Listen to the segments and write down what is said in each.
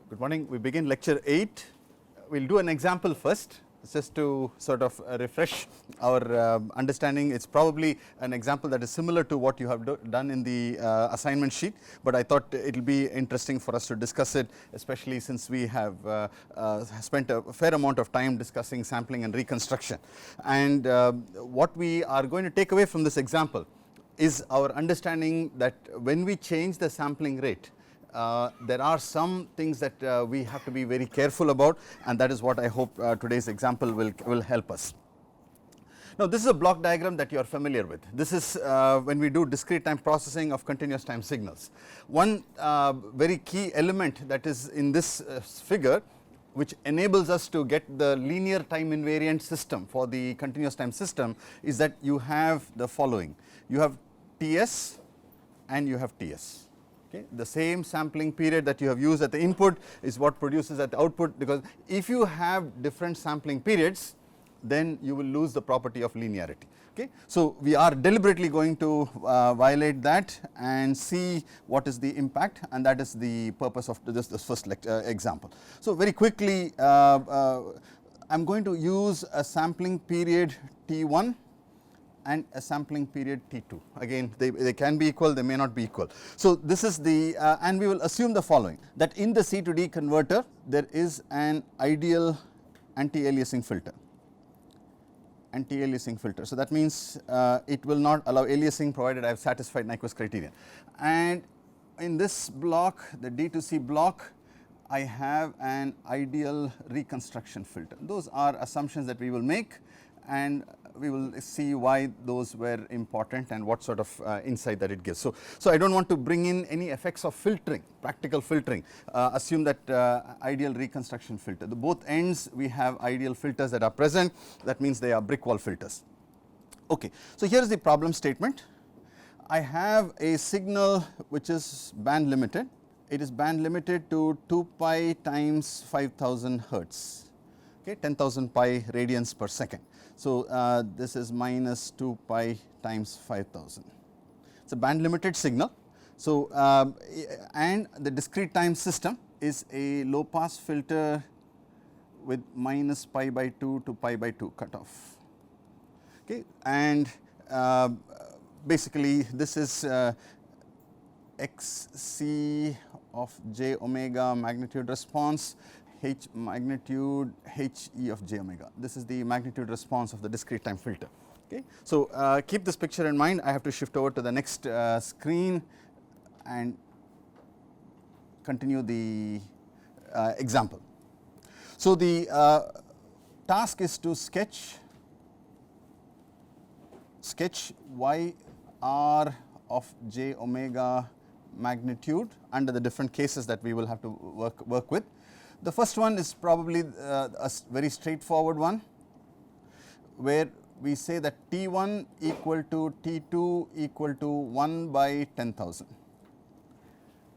Good morning. We begin lecture 8. We will do an example first, just to sort of refresh our understanding. It is probably an example that is similar to what you have done in the assignment sheet, but I thought it will be interesting for us to discuss it, especially since we have spent a fair amount of time discussing sampling and reconstruction. And what we are going to take away from this example is our understanding that when we change the sampling rate, there are some things that we have to be very careful about, and that is what I hope today's example will help us. Now, this is a block diagram that you are familiar with. This is when we do discrete time processing of continuous time signals. One very key element that is in this figure, which enables us to get the linear time invariant system for the continuous time system, is that you have the following. You have Ts and you have Ts. Okay. The same sampling period that you have used at the input is what produces at the output, because if you have different sampling periods, then you will lose the property of linearity. Okay. So, we are deliberately going to violate that and see what is the impact, and that is the purpose of this first example. So, very quickly I am going to use a sampling period T1 and a sampling period T2. Again, they can be equal, they may not be equal. So, this is the and we will assume the following, that in the C to D converter there is an ideal anti-aliasing filter. So, that means it will not allow aliasing provided I have satisfied Nyquist criterion. And in this block, the D to C block, I have an ideal reconstruction filter. Those are assumptions that we will make, and we will see why those were important and what sort of insight that it gives. So, I do not want to bring in any effects of filtering, practical filtering. Assume that ideal reconstruction filter. The both ends we have ideal filters that are present, that means they are brick wall filters. Okay. So, here is the problem statement. I have a signal which is band limited. It is band limited to 2 pi times 5000 hertz, okay, 10,000 pi radians per second. So, this is minus 2 pi times 5000. It is a band limited signal. So, and the discrete time system is a low pass filter with minus pi by 2 to pi by 2 cutoff. Okay. And basically this is xc of j omega magnitude response, h magnitude h e of j omega. This is the magnitude response of the discrete time filter. Okay. So, keep this picture in mind. I have to shift over to the next screen and continue the example. So, the task is to sketch y r of j omega magnitude under the different cases that we will have to work with. The first one is probably a very straightforward one, where we say that T1 equal to T2 equal to 1 by 10,000.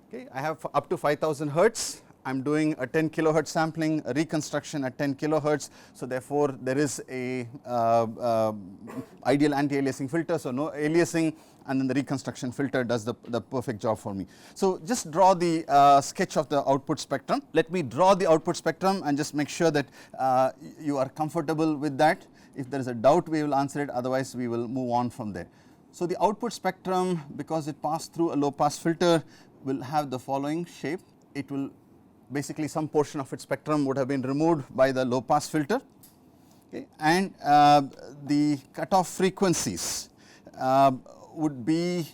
Okay. I have up to 5000 hertz. I am doing a 10 kilohertz sampling, a reconstruction at 10 kilohertz. So, therefore, there is a ideal anti-aliasing filter. So, no aliasing, and then the reconstruction filter does the perfect job for me. So, just draw the sketch of the output spectrum. Let me draw the output spectrum and just make sure that you are comfortable with that. If there is a doubt, we will answer it, otherwise we will move on from there. So, the output spectrum, because it passed through a low pass filter, will have the following shape. It will basically, some portion of its spectrum would have been removed by the low pass filter, okay, and the cutoff frequencies would be,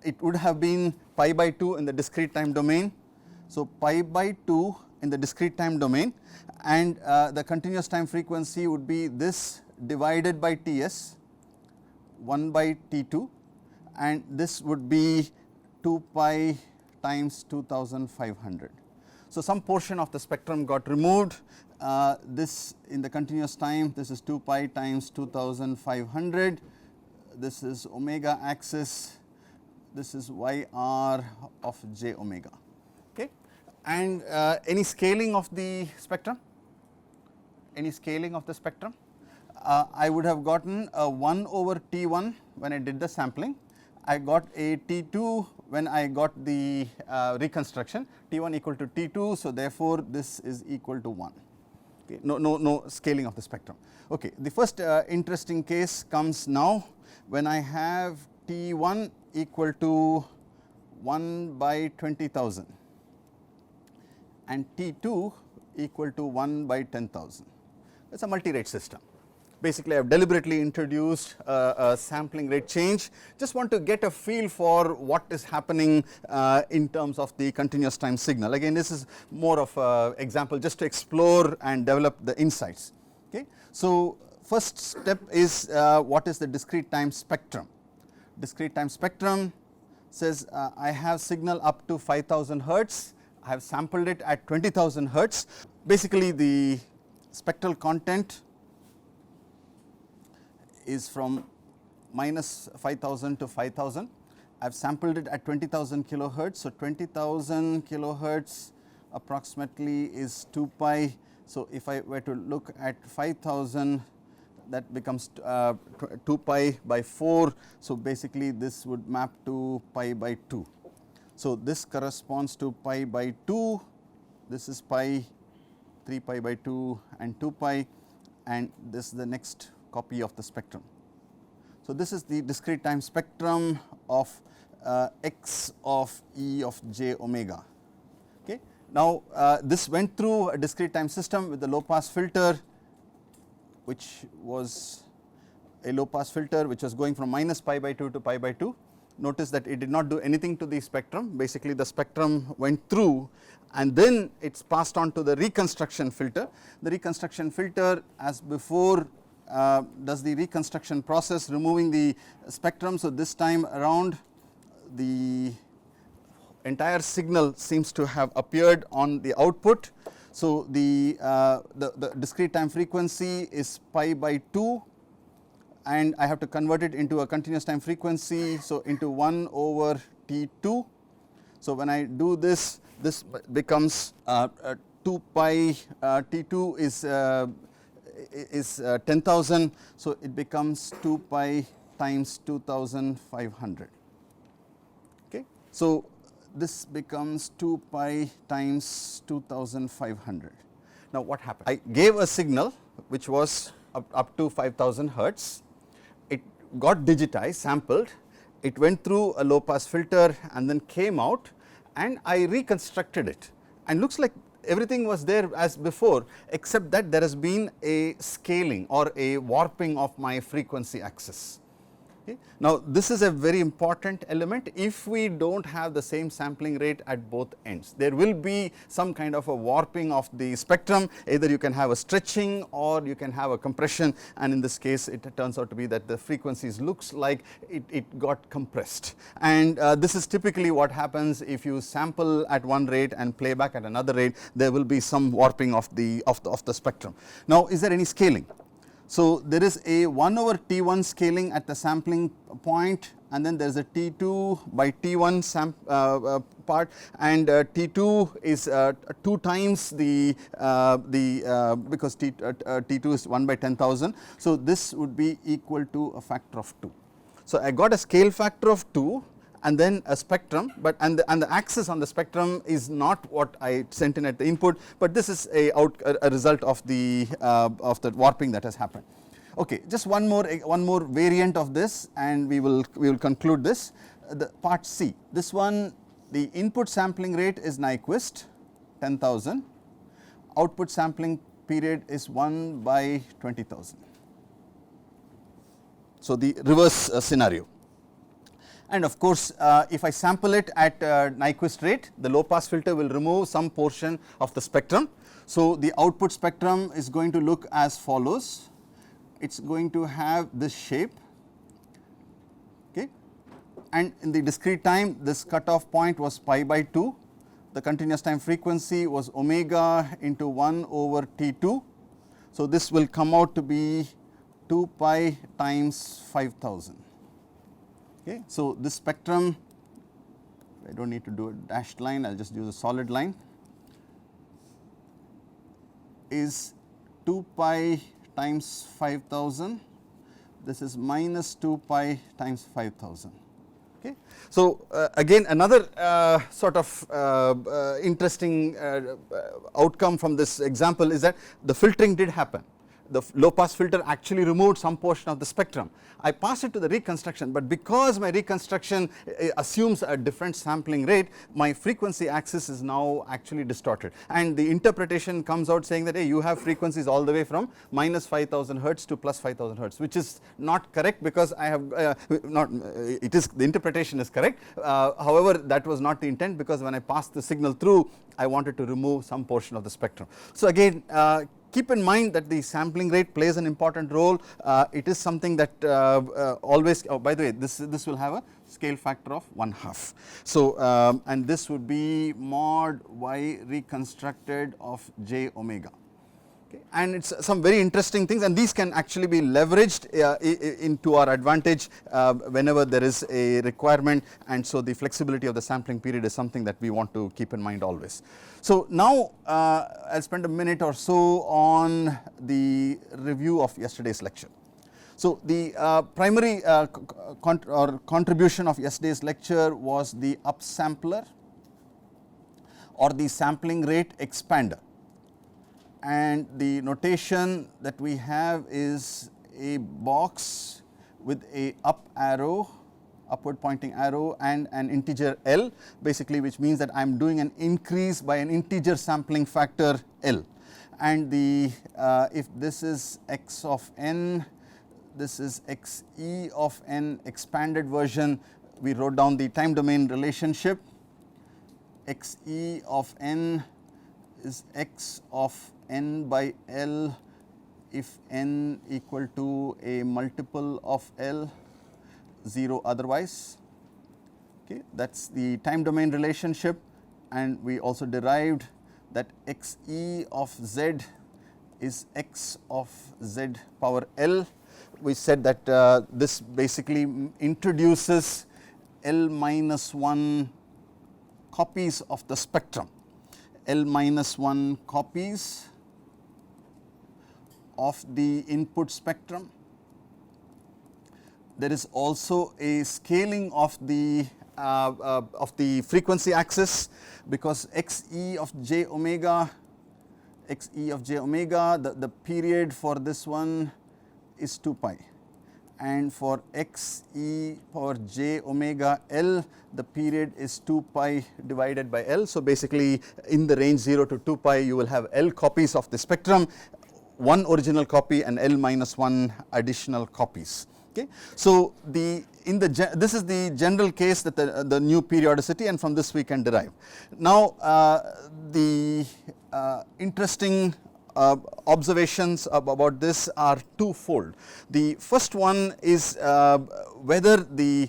it would have been pi by 2 in the discrete time domain. So, pi by 2 in the discrete time domain, and the continuous time frequency would be this divided by Ts, 1 by T2, and this would be 2 pi times 2500. So, some portion of the spectrum got removed. This in the continuous time, this is 2 pi times 2500, this is omega axis, this is yr of j omega. Okay. And any scaling of the spectrum? Any scaling of the spectrum? I would have gotten a 1 over T1 when I did the sampling, I got a T2 when I got the reconstruction, T1 equal to T2. So, therefore, this is equal to 1. Okay. No scaling of the spectrum. Okay. The first interesting case comes now when I have T1 equal to 1 by 20,000 and T2 equal to 1 by 10,000. It is a multi-rate system. Basically, I have deliberately introduced a sampling rate change. Just want to get a feel for what is happening in terms of the continuous time signal. Again, this is more of an example just to explore and develop the insights. Okay. So, first step is what is the discrete time spectrum. Discrete time spectrum says I have signal up to 5000 hertz, I have sampled it at 20,000 hertz. Basically, the spectral content is from minus 5000 to 5000. I have sampled it at 20,000 kilohertz. So, 20,000 kilohertz approximately is 2 pi. So, if I were to look at 5000, that becomes 2 pi by 4. So, basically this would map to pi by 2. So, this corresponds to pi by 2, this is pi, 3 pi by 2 and 2 pi, and this is the next copy of the spectrum. So, this is the discrete time spectrum of x of e of j omega. Okay. Now, this went through a discrete time system with the low pass filter, which was a low pass filter which was going from minus pi by 2 to pi by 2. Notice that it did not do anything to the spectrum. Basically, the spectrum went through and then it is passed on to the reconstruction filter. The reconstruction filter, as before, does the reconstruction process, removing the spectrum. So, this time around the entire signal seems to have appeared on the output. So, the discrete time frequency is pi by 2 and I have to convert it into a continuous time frequency. So, into 1 over T2. So, when I do this, this becomes 2 pi, T2 is 10,000. So, it becomes 2 pi times 2500. Okay. So, this becomes 2 pi times 2500. Now, what happened? I gave a signal which was up to 5000 hertz. It got digitized, sampled, it went through a low pass filter and then came out, and I reconstructed it, and looks like everything was there as before, except that there has been a scaling or a warping of my frequency axis. Okay. Now, this is a very important element. If we do not have the same sampling rate at both ends, there will be some kind of a warping of the spectrum. Either you can have a stretching or you can have a compression, and in this case it turns out to be that the frequencies looks like it got compressed, and this is typically what happens if you sample at one rate and play back at another rate. There will be some warping of the spectrum. Now, is there any scaling? So, there is a 1 over T1 scaling at the sampling point, and then there is a T2 by T1 part, and T2 is 2 times the because T2 is 1 by 10,000. So, this would be equal to a factor of 2. So, I got a scale factor of 2 and then a spectrum, but and the axis on the spectrum is not what I sent in at the input, but this is a result of the warping that has happened. Okay, just one more variant of this, and we will conclude this. The part C, this one, the input sampling rate is Nyquist 10,000, output sampling period is 1 by 20,000. So, the reverse scenario. And of course, if I sample it at Nyquist rate, the low pass filter will remove some portion of the spectrum. So, the output spectrum is going to look as follows. It is going to have this shape, okay, and in the discrete time this cutoff point was pi by 2, the continuous time frequency was omega into 1 over T2. So, this will come out to be 2 pi times 5000. Okay. So, this spectrum, I do not need to do a dashed line, I will just use a solid line, is 2 pi times 5000, this is minus 2 pi times 5000. Okay. So, again another sort of interesting outcome from this example is that the filtering did happen. The low pass filter actually removed some portion of the spectrum. I pass it to the reconstruction, but because my reconstruction assumes a different sampling rate, my frequency axis is now actually distorted, and the interpretation comes out saying that, hey, you have frequencies all the way from minus 5000 hertz to plus 5000 hertz, which is not correct, because I have not it is, the interpretation is correct, however that was not the intent, because when I passed the signal through, I wanted to remove some portion of the spectrum. So again, keep in mind that the sampling rate plays an important role. It is something that always, by the way, this will have a scale factor of 1/2. So, and this would be mod y reconstructed of j omega. Okay. And it is some very interesting things, and these can actually be leveraged into our advantage whenever there is a requirement, and so the flexibility of the sampling period is something that we want to keep in mind always. So now I will spend a minute or so on the review of yesterday's lecture. So the primary contribution of yesterday's lecture was the upsampler or the sampling rate expander, and the notation that we have is a box with a up arrow, upward pointing arrow, and an integer L, basically, which means that I am doing an increase by an integer sampling factor L, and the if this is x of n, this is x e of n expanded version. We wrote down the time domain relationship. X e of n is x of n by L if n equal to a multiple of L, 0 otherwise. Okay, that is the time domain relationship, and we also derived that x e of z is x of z power L. We said that this basically introduces L minus 1 copies of the spectrum, L minus 1 copies of the input spectrum. There is also a scaling of the frequency axis, because x e of j omega, the period for this one is 2 pi, and for x e power j omega L, the period is 2 pi divided by L. So basically in the range 0 to 2 pi you will have L copies of the spectrum, 1 original copy and L minus 1 additional copies. Okay. So this is the general case that the new periodicity, and from this we can derive. Now the interesting observations about this are twofold. The first one is whether the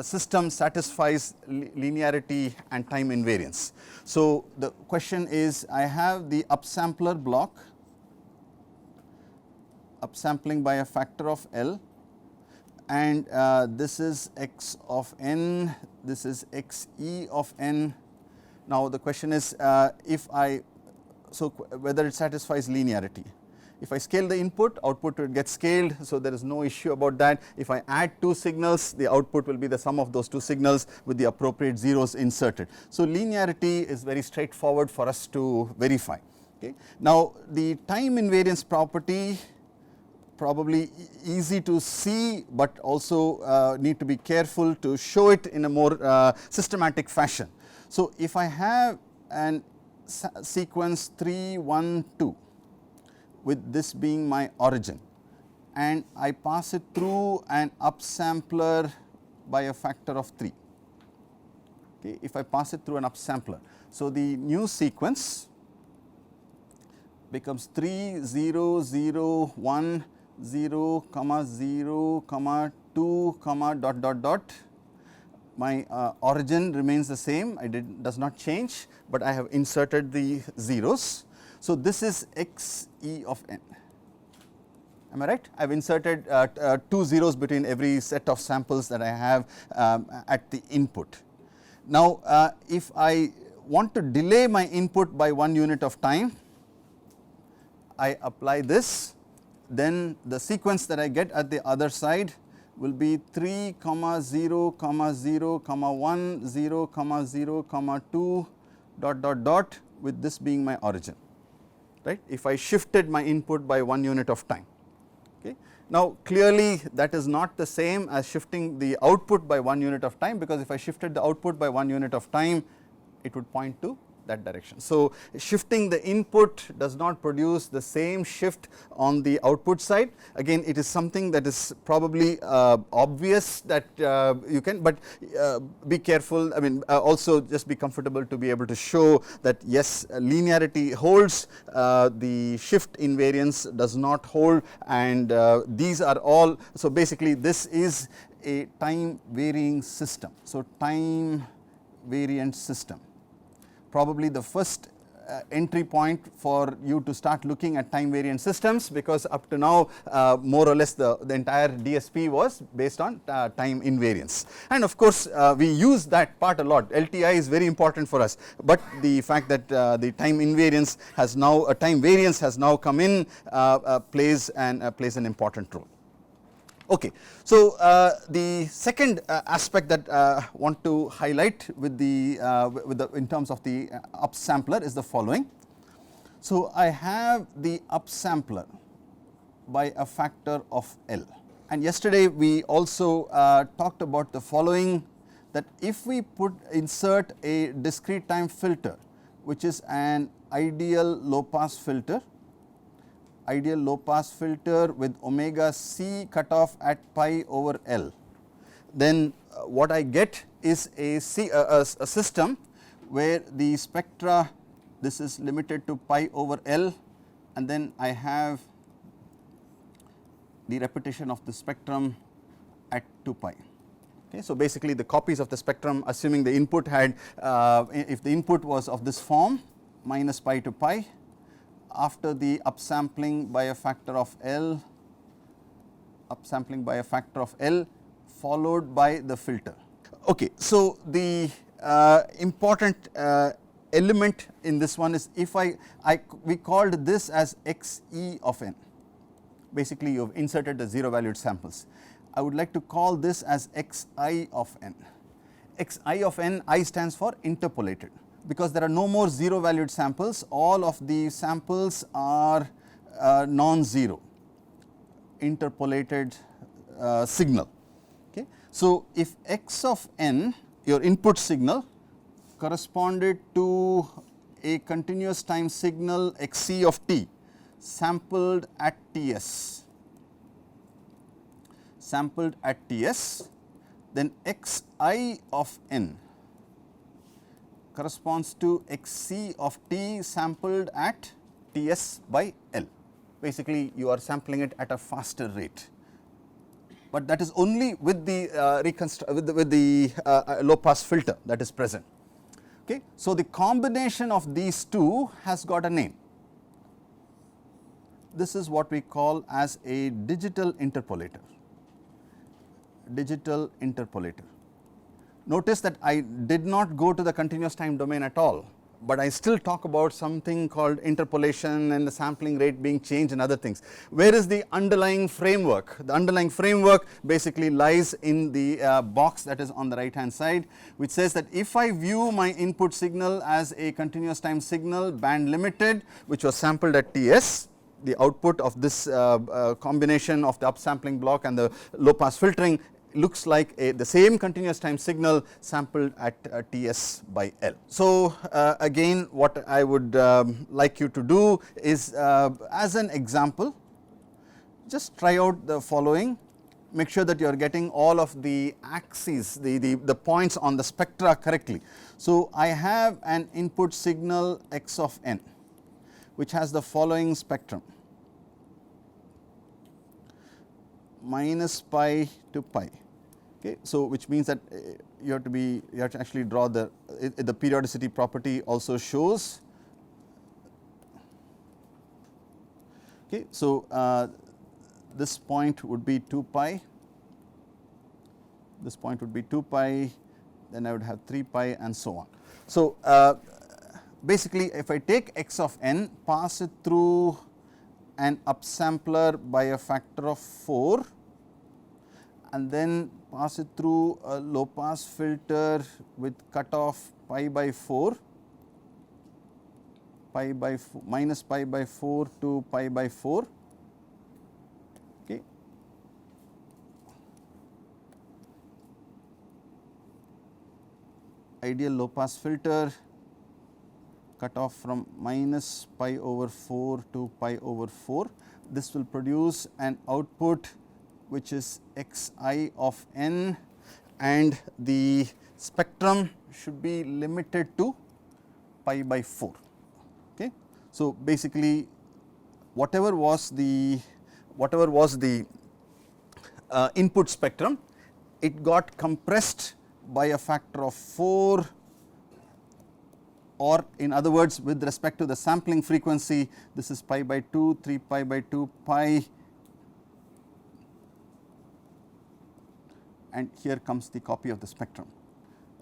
system satisfies linearity and time invariance. So the question is, I have the upsampler block, upsampling by a factor of L, and this is x of n, this is x e of n. Now the question is whether it satisfies linearity. If I scale the input, output will get scaled, so there is no issue about that. If I add 2 signals, the output will be the sum of those 2 signals with the appropriate zeros inserted. So linearity is very straightforward for us to verify. Okay. Now the time invariance property, probably easy to see, but also need to be careful to show it in a more systematic fashion. So if I have an sequence 3, 1, 2 with this being my origin, and I pass it through an upsampler by a factor of 3. Okay, if I pass it through an upsampler, so the new sequence becomes 3, 0, 0, 1, 0, 0, 2, dot dot dot. My origin remains the same, does not change, but I have inserted the zeros. So this is x e of n. Am I right? I have inserted 2 zeros between every set of samples that I have at the input. Now if I want to delay my input by 1 unit of time, I apply this, then the sequence that I get at the other side will be 3, 0, 0, 0, 1, 0, 0, 2 dot dot dot, with this being my origin, right, if I shifted my input by 1 unit of time. Okay. Now, clearly that is not the same as shifting the output by 1 unit of time, because if I shifted the output by 1 unit of time, it would point to that direction. So, shifting the input does not produce the same shift on the output side. Again, it is something that is probably obvious that you can, but be careful. I mean, also just be comfortable to be able to show that yes, linearity holds, the shift invariance does not hold, and these are all. So, basically this is a time varying system. So, time variant system, probably the first entry point for you to start looking at time variant systems, because up to now more or less the entire DSP was based on time invariance, and of course we use that part a lot. LTI is very important for us, but the fact that the time invariance has now, time variance has now come in, plays an important role. Okay. So, the second aspect that I want to highlight with the in terms of the upsampler is the following. So, I have the upsampler by a factor of L, and yesterday we also talked about the following, that if we insert a discrete time filter, which is an ideal low pass filter, with omega c cutoff at pi over L, then what I get is a system where the spectra, this is limited to pi over L, and then I have the repetition of the spectrum at 2 pi. Okay. So, basically the copies of the spectrum, assuming the input had, if the input was of this form, minus pi to pi, after the upsampling by a factor of L, followed by the filter. Okay. So, the important element in this one is, if we called this as xe of n, basically you have inserted the 0 valued samples. I would like to call this as xi of n. Xi of n, I stands for interpolated, because there are no more 0 valued samples, all of the samples are non-zero, interpolated signal. Okay. So, if x of n, your input signal, corresponded to a continuous time signal xc of t sampled at Ts, then xi of n corresponds to xc of t sampled at Ts by L. Basically, you are sampling it at a faster rate, but that is only with the low pass filter that is present. Okay. So, the combination of these two has got a name. This is what we call as a digital interpolator. Notice that I did not go to the continuous time domain at all, but I still talk about something called interpolation and the sampling rate being changed and other things. Where is the underlying framework? The underlying framework basically lies in the box that is on the right hand side, which says that if I view my input signal as a continuous time signal band limited, which was sampled at Ts, the output of this combination of the upsampling block and the low pass filtering looks like the same continuous time signal sampled at Ts by L. So, again what I would like you to do is, as an example, just try out the following. Make sure that you are getting all of the axes, the points on the spectra correctly. So, I have an input signal x of n, which has the following spectrum: minus pi to pi. Okay. So, which means that you have to actually draw the periodicity property also shows. Okay. So, this point would be 2 pi, this point would be 2 pi, then I would have 3 pi and so on. So, basically if I take x of n, pass it through an upsampler by a factor of 4, and then pass it through a low pass filter with cutoff pi by 4, minus pi by 4 to pi by 4. Okay. Ideal low pass filter, cutoff from minus pi over 4 to pi over 4. This will produce an output which is xi of n, and the spectrum should be limited to pi by 4. Okay. So, basically whatever was the input spectrum, it got compressed by a factor of 4, or in other words, with respect to the sampling frequency, this is pi by 2, 3 pi by 2 pi, and here comes the copy of the spectrum.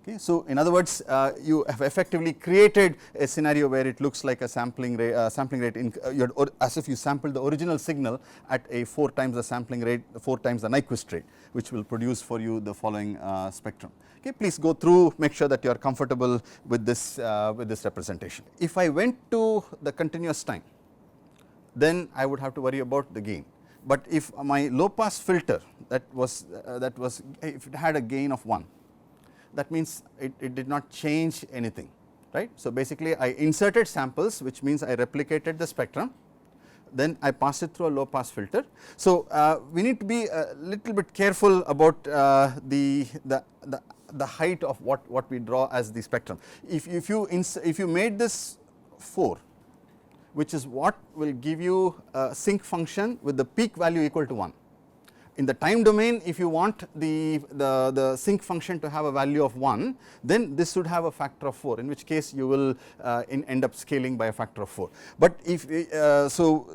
Okay. So, in other words, you have effectively created a scenario where it looks like a sampling rate, as if you sampled the original signal at a 4 times the sampling rate, 4 times the Nyquist rate, which will produce for you the following spectrum. Okay. Please go through, make sure that you are comfortable with this representation. If I went to the continuous time, then I would have to worry about the gain. But if my low pass filter that was if it had a gain of 1, that means it did not change anything, right. So, basically I inserted samples, which means I replicated the spectrum, then I pass it through a low pass filter. So, we need to be a little bit careful about the height of what we draw as the spectrum. If you made this 4, which is what will give you a sinc function with the peak value equal to 1. In the time domain, if you want the sinc function to have a value of 1, then this should have a factor of 4, in which case you will end up scaling by a factor of 4. But if so,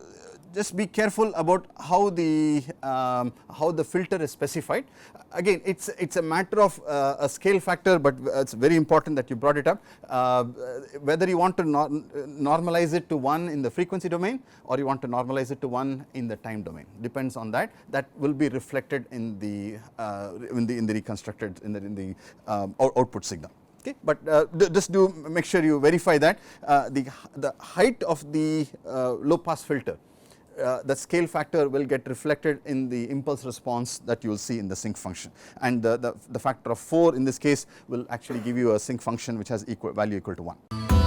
just be careful about how the filter is specified. Again, it's a matter of a scale factor, but it's very important that you brought it up. Whether you want to normalize it to 1 in the frequency domain, or you want to normalize it to 1 in the time domain, depends on that. That will be reflected in the reconstructed in the output signal. Okay, but just do make sure you verify that the height of the low pass filter, the scale factor will get reflected in the impulse response that you will see in the sinc function, and the factor of 4 in this case will actually give you a sinc function which has value equal to 1.